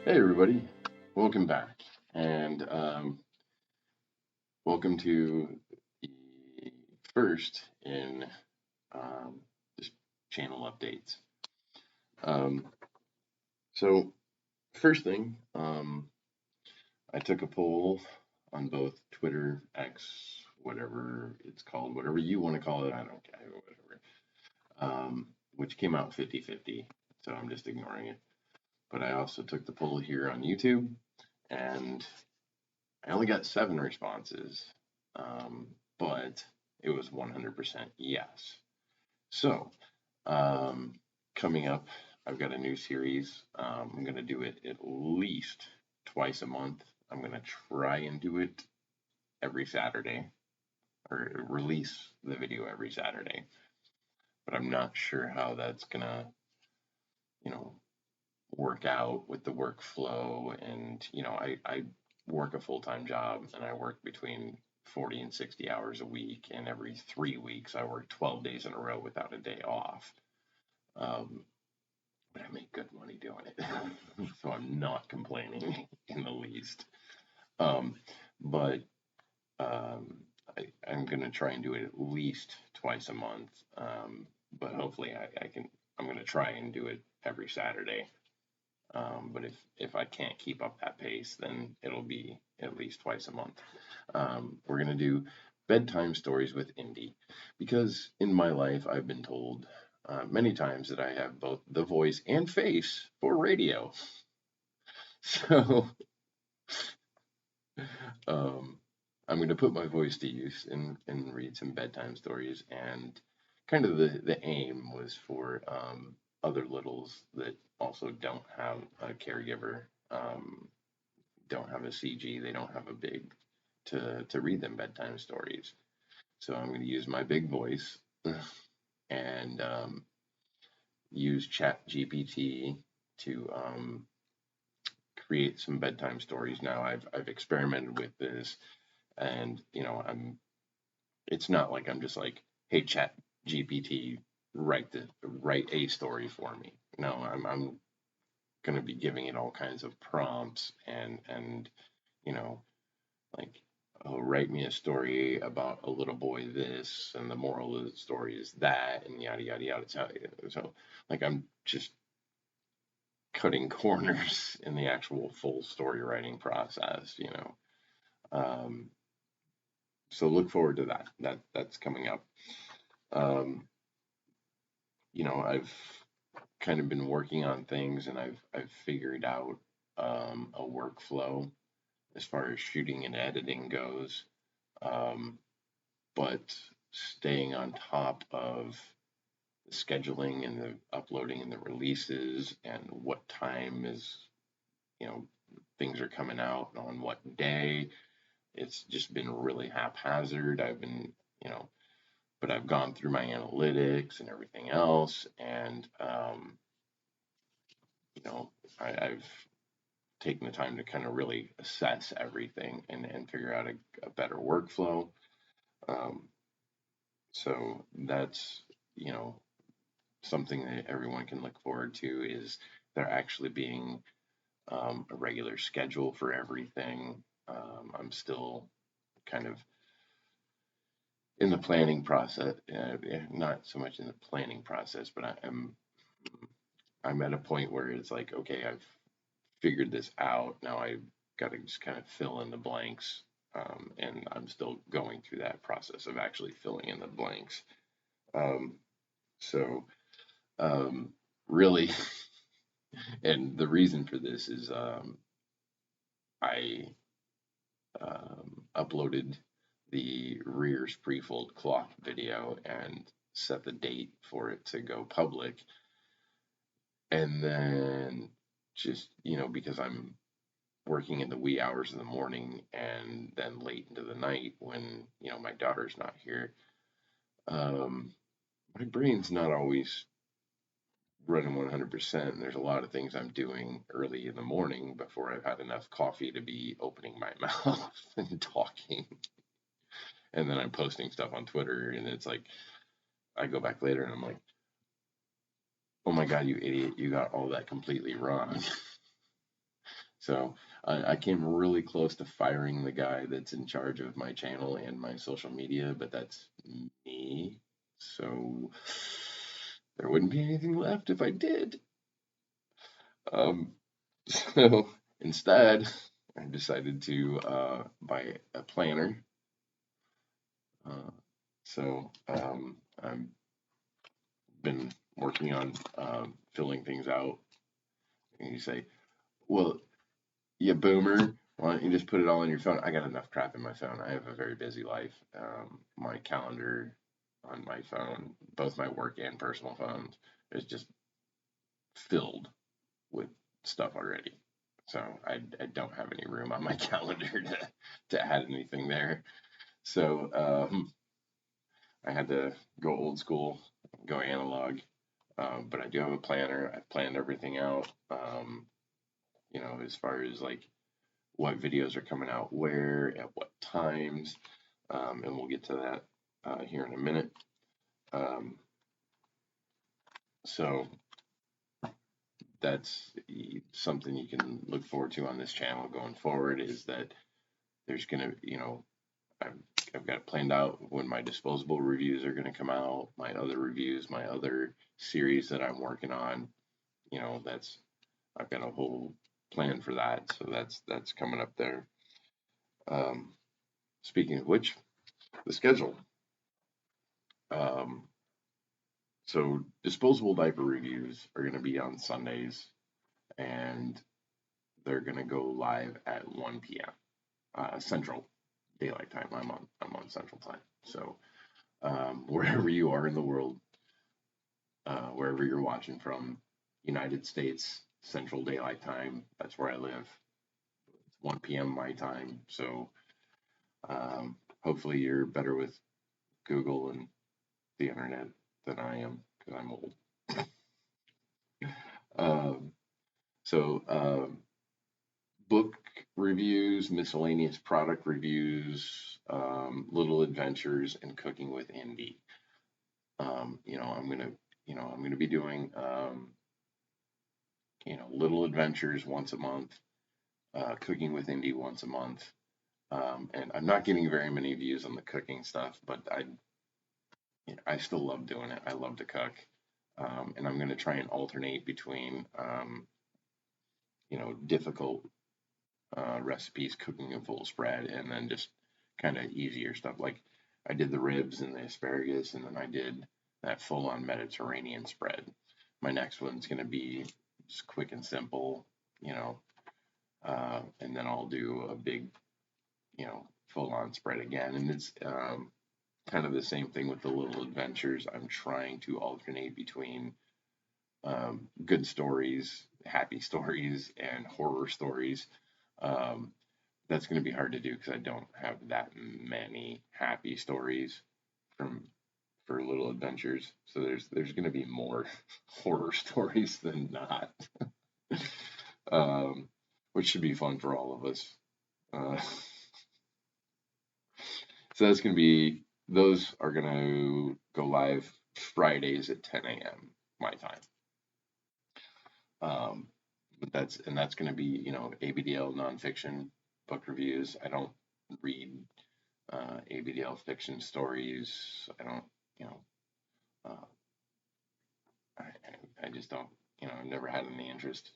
Hey everybody, welcome back, and welcome to the first in um, just channel updates. Um, so first thing, I took a poll on both Twitter, X, whatever it's called, whatever you want to call it, I don't care, whatever, which came out 50-50, so I'm just ignoring it. But I also took the poll here on YouTube, and I only got 7 responses, um, but it was 100% yes. So, um, coming up, I've got a new series. I'm going to do it at least twice a month. I'm going to try and do it every Saturday, or release the video every Saturday. But I'm not sure how that's going to, you know, work out with the workflow. And, I work a full time job and I work between 40 and 60 hours a week. And every 3 weeks, I work 12 days in a row without a day off. Um, but I make good money doing it. So I'm not complaining in the least. Um, but um, I'm going to try and do it at least twice a month. But hopefully I'm going to try and do it every Saturday. But if I can't keep up that pace, then it'll be at least twice a month. We're gonna do bedtime stories with Indy, because in my life I've been told many times that I have both the voice and face for radio. So um, I'm going to put my voice to use and read some bedtime stories. And kind of the aim was for other littles that also don't have a caregiver, don't have a CG, they don't have a big to read them bedtime stories. So I'm going to use my big voice and use Chat GPT to create some bedtime stories. Now I've experimented with this, and it's not like I'm just like, hey Chat GPT, write a story for me. No, I'm going to be giving it all kinds of prompts and you know like, oh, write me a story about a little boy this, and the moral of the story is that, and yada yada yada. So like I'm just cutting corners in the actual full story writing process. Um, so look forward to that. That's coming up. Um, I've kind of been working on things, and I've figured out a workflow as far as shooting and editing goes. Um, but staying on top of the scheduling and the uploading and the releases and what time is, you know, things are coming out on what day. It's just been really haphazard. I've been, you know, but I've gone through my analytics and everything else, and I've taken the time to kind of really assess everything and figure out a better workflow. Um, so that's, you know, something that everyone can look forward to, is there actually being a regular schedule for everything. I'm still kind of in the planning process, not so much in the planning process, but I'm at a point where it's like, okay, I've figured this out. Now I've got to just kind of fill in the blanks, and I'm still going through that process of actually filling in the blanks. Um, so um, really, and the reason for this is I uploaded the rears pre-fold cloth video and set the date for it to go public. And then just, because I'm working in the wee hours of the morning and then late into the night when, my daughter's not here, um, my brain's not always running 100%. There's a lot of things I'm doing early in the morning before I've had enough coffee to be opening my mouth and talking. And then I'm posting stuff on Twitter, and it's like, I go back later and I'm like, oh my God, you idiot, you got all that completely wrong. So I came really close to firing the guy that's in charge of my channel and my social media, but that's me. So there wouldn't be anything left if I did. Um, so instead, I decided to buy a planner. Uh, so I've been working on filling things out. And you say, well, you boomer, why don't you just put it all on your phone? I got enough crap in my phone. I have a very busy life. My calendar on my phone, both my work and personal phones, is just filled with stuff already. So I don't have any room on my calendar to add anything there. So I had to go old school, go analog. But I do have a planner. I've planned everything out. As far as like what videos are coming out where, at what times, and we'll get to that here in a minute. Um, so that's something you can look forward to on this channel going forward, is that there's going to, I've, I've got it planned out when my disposable reviews are going to come out, my other reviews, my other series that I'm working on. That's, I've got a whole plan for that. So that's coming up there. Speaking of which, the schedule. Um, so disposable diaper reviews are going to be on Sundays, and they're going to go live at 1 p.m. Central Daylight Time. I'm on Central Time. So wherever you are in the world, wherever you're watching from, United States Central Daylight Time. That's where I live. It's 1 p.m. my time. So hopefully you're better with Google and the internet than I am, because I'm old. Um, so book reviews, miscellaneous product reviews, little adventures, and cooking with Indy. I'm gonna be doing little adventures once a month, cooking with Indy once a month. And I'm not getting very many views on the cooking stuff, but I still love doing it. I love to cook. And I'm going to try and alternate between, difficult recipes, cooking a full spread, and then just kind of easier stuff. Like I did the ribs and the asparagus, and then I did that full on Mediterranean spread. My next one's going to be just quick and simple, and then I'll do a big, full on spread again. And it's kind of the same thing with the little adventures. I'm trying to alternate between good stories, happy stories, and horror stories. Um, that's going to be hard to do because I don't have that many happy stories from for little adventures. So there's going to be more horror stories than not, um, which should be fun for all of us. Uh, so that's going to be those are going to go live Fridays at 10 a.m. my time. But that's going to be ABDL nonfiction book reviews. I don't read ABDL fiction stories. I don't uh, I just don't I've never had any interest.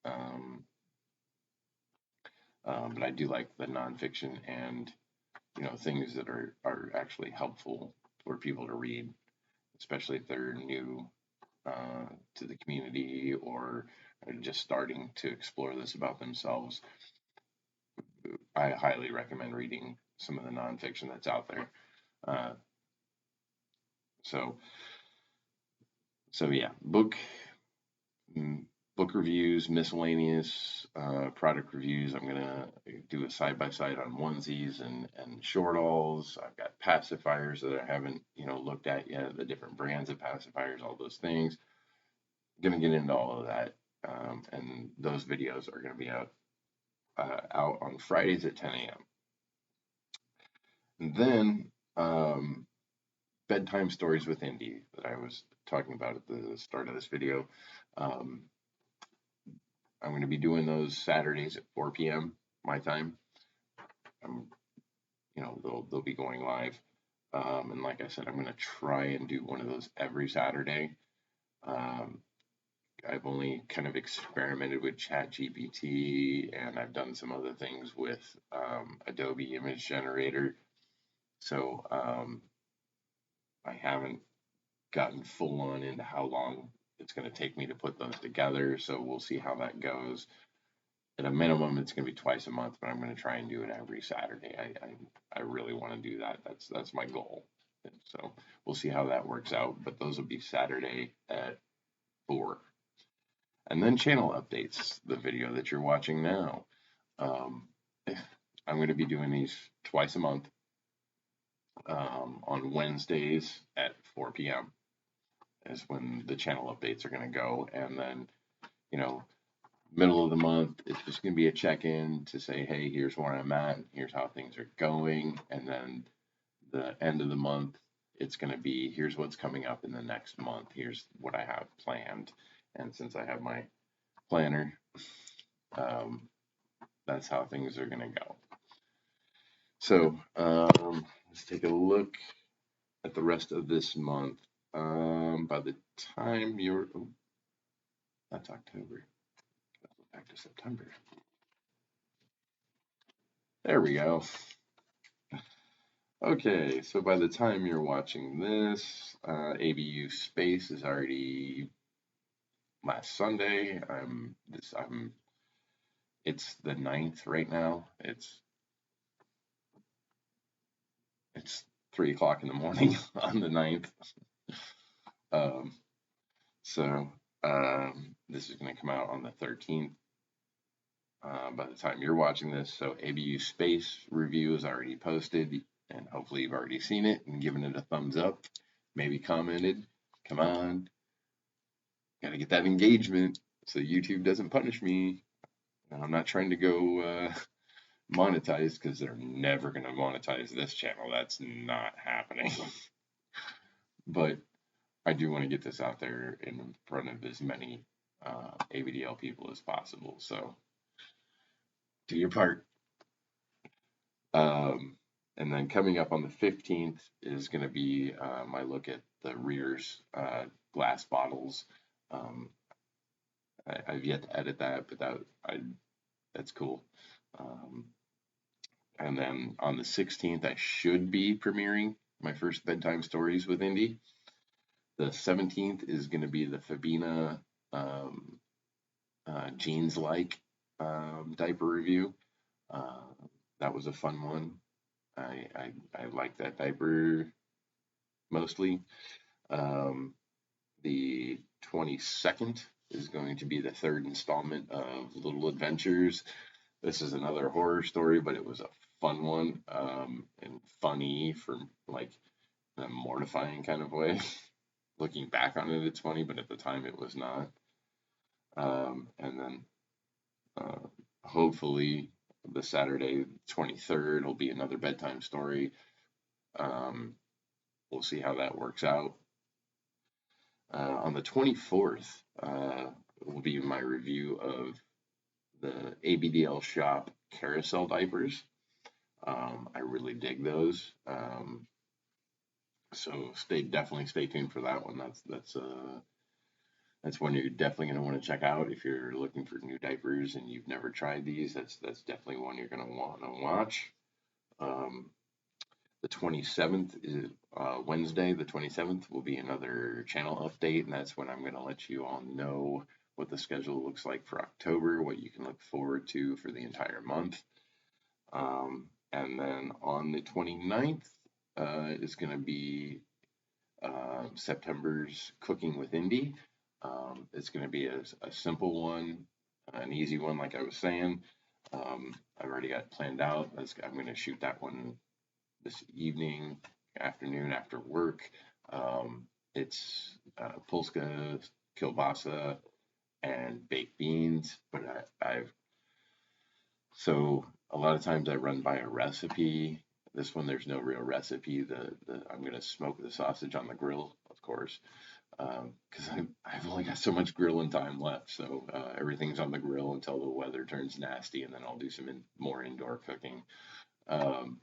Um, but I do like the nonfiction and things that are actually helpful for people to read, especially if they're new to the community or are just starting to explore this about themselves. I highly recommend reading some of the nonfiction that's out there. Uh, so, so yeah, book reviews, miscellaneous product reviews. I'm gonna do a side by side on onesies and short alls. I've got pacifiers that I haven't looked at yet. The different brands of pacifiers, all those things. Gonna get into all of that, and those videos are gonna be out on Fridays at 10 a.m. And then bedtime stories with Indy that I was talking about at the start of this video. Um, I'm going to be doing those Saturdays at 4 p.m. my time. They'll be going live. And like I said, I'm going to try and do one of those every Saturday. I've only kind of experimented with ChatGPT, and I've done some other things with Adobe Image Generator. So I haven't gotten full on into how long it's going to take me to put those together. So we'll see how that goes. At a minimum, it's going to be twice a month, but I'm going to try and do it every Saturday. I really want to do that. That's my goal. So we'll see how that works out. But those will be Saturday at 4. And then channel updates, the video that you're watching now. I'm going to be doing these twice a month on Wednesdays at 4 p.m. is when the channel updates are going to go. And then, middle of the month, it's just going to be a check-in to say, hey, here's where I'm at, here's how things are going. And then the end of the month, it's going to be, here's what's coming up in the next month, here's what I have planned. And since I have my planner, that's how things are going to go. So let's take a look at the rest of this month. By the time that's October. Back to September. There we go. Okay, so by the time you're watching this, ABU Space is already last Sunday. It's the 9th right now. It's 3 o'clock in the morning on the 9th. This is going to come out on the 13th. By the time you're watching this, so ABU Space review is already posted, and hopefully you've already seen it and given it a thumbs up, maybe commented. Come on, gotta get that engagement so YouTube doesn't punish me. I'm not trying to go monetize, because they're never going to monetize this channel. That's not happening. But I do want to get this out there in front of as many ABDL people as possible. So do your part. And then coming up on the 15th is going to be my look at the Reader's glass bottles. I've yet to edit that, but that's cool. And then on the 16th, I should be premiering my first bedtime stories with Indy. The 17th is going to be the Fabina Jeans Like diaper review. That was a fun one. I like that diaper mostly. The 22nd is going to be the 3rd installment of Little Adventures. This is another horror story, but it was a fun one, and funny for like in a mortifying kind of way. Looking back on it, it's funny, but at the time it was not. And then hopefully the Saturday 23rd will be another bedtime story. We'll see how that works out. On the 24th will be my review of the ABDL Shop carousel diapers. I really dig those. So definitely stay tuned for that one. That's one you're definitely going to want to check out if you're looking for new diapers and you've never tried these. That's definitely one you're going to want to watch. The 27th is Wednesday. The 27th will be another channel update, and that's when I'm going to let you all know what the schedule looks like for October, what you can look forward to for the entire month. And then on the 29th is going to be September's Cooking with Indy. It's going to be a simple one, an easy one, like I was saying. I've already got it planned out. I'm going to shoot that one this afternoon after work. It's Polska kielbasa and baked beans, but so a lot of times I run by a recipe. This one, there's no real recipe. I'm going to smoke the sausage on the grill, of course. because I've only got so much grilling time left. So everything's on the grill until the weather turns nasty, and then I'll do some more indoor cooking. Um,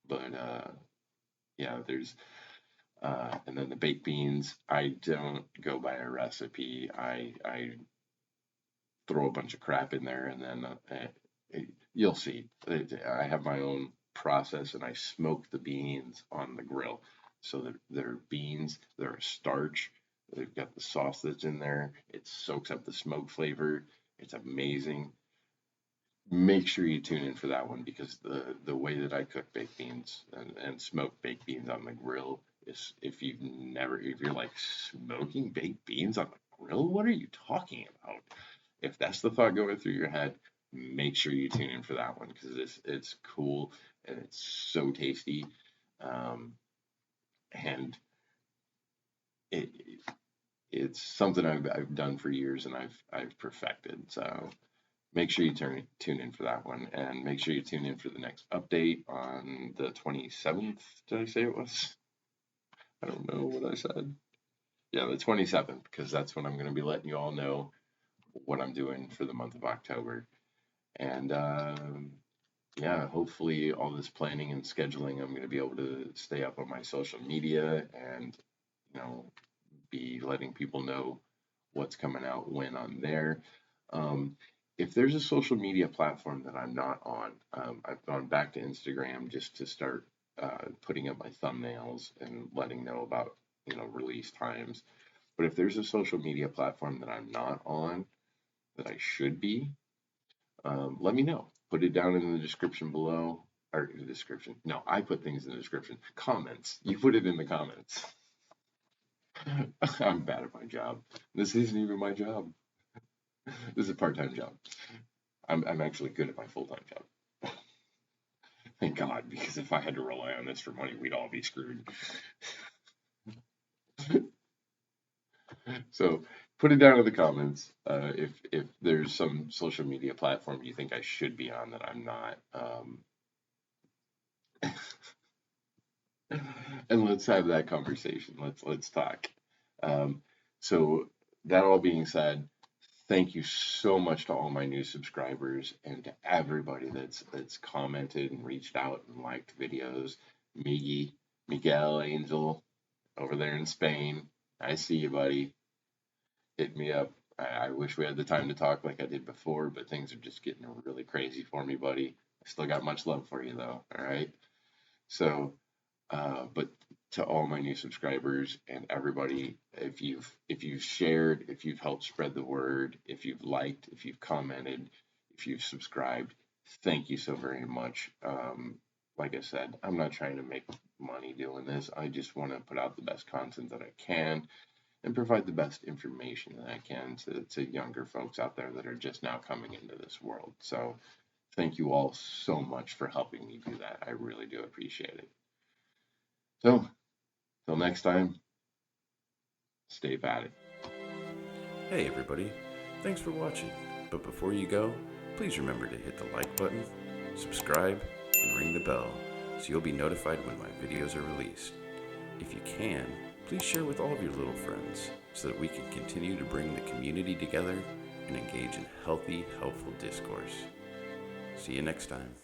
but yeah, there's and then the baked beans. I don't go by a recipe. I throw a bunch of crap in there, and then you'll see. I have my own process, and I smoke the beans on the grill. So they're beans, they're a starch. They've got the sauce that's in there. It soaks up the smoke flavor. It's amazing. Make sure you tune in for that one because the way that I cook baked beans and smoke baked beans on the grill is if you're like smoking baked beans on the grill, what are you talking about? If that's the thought going through your head, make sure you tune in for that one because it's cool and it's so tasty, and it it's something I've done for years and I've perfected. So make sure you tune in for that one, and make sure you tune in for the next update on the 27th. Did I say it was? I don't know what I said. Yeah, the 27th, because that's when I'm going to be letting you all know what I'm doing for the month of October. And yeah, hopefully all this planning and scheduling, I'm going to be able to stay up on my social media and, you know, be letting people know what's coming out when I'm there. If there's a social media platform that I'm not on, I've gone back to Instagram just to start putting up my thumbnails and letting know about, release times. But if there's a social media platform that I'm not on that I should be, let me know. Put it down in the description below, or in the description. No, I put things in the description. Comments. You put it in the comments. I'm bad at my job. This isn't even my job. This is a part-time job. I'm actually good at my full-time job. Thank God, because if I had to rely on this for money, we'd all be screwed. So put it down in the comments if there's some social media platform you think I should be on that I'm not. And let's have that conversation. Let's talk. So that all being said, thank you so much to all my new subscribers and to everybody that's commented and reached out and liked videos. Miguel Angel over there in Spain. I see you, buddy. Hit me up. I wish we had the time to talk like I did before, but things are just getting really crazy for me, buddy. I still got much love for you though. All right. So but to all my new subscribers and everybody, if you've shared, if you've helped spread the word, if you've liked, if you've commented, if you've subscribed, thank you so very much. Like I said, I'm not trying to make money doing this. I just want to put out the best content that I can and provide the best information that I can to younger folks out there that are just now coming into this world. So thank you all so much for helping me do that. I really do appreciate it. So, till next time, stay batted. Hey everybody, thanks for watching. But before you go, please remember to hit the like button, subscribe, and ring the bell so you'll be notified when my videos are released. If you can, please share with all of your little friends so that we can continue to bring the community together and engage in healthy, helpful discourse. See you next time.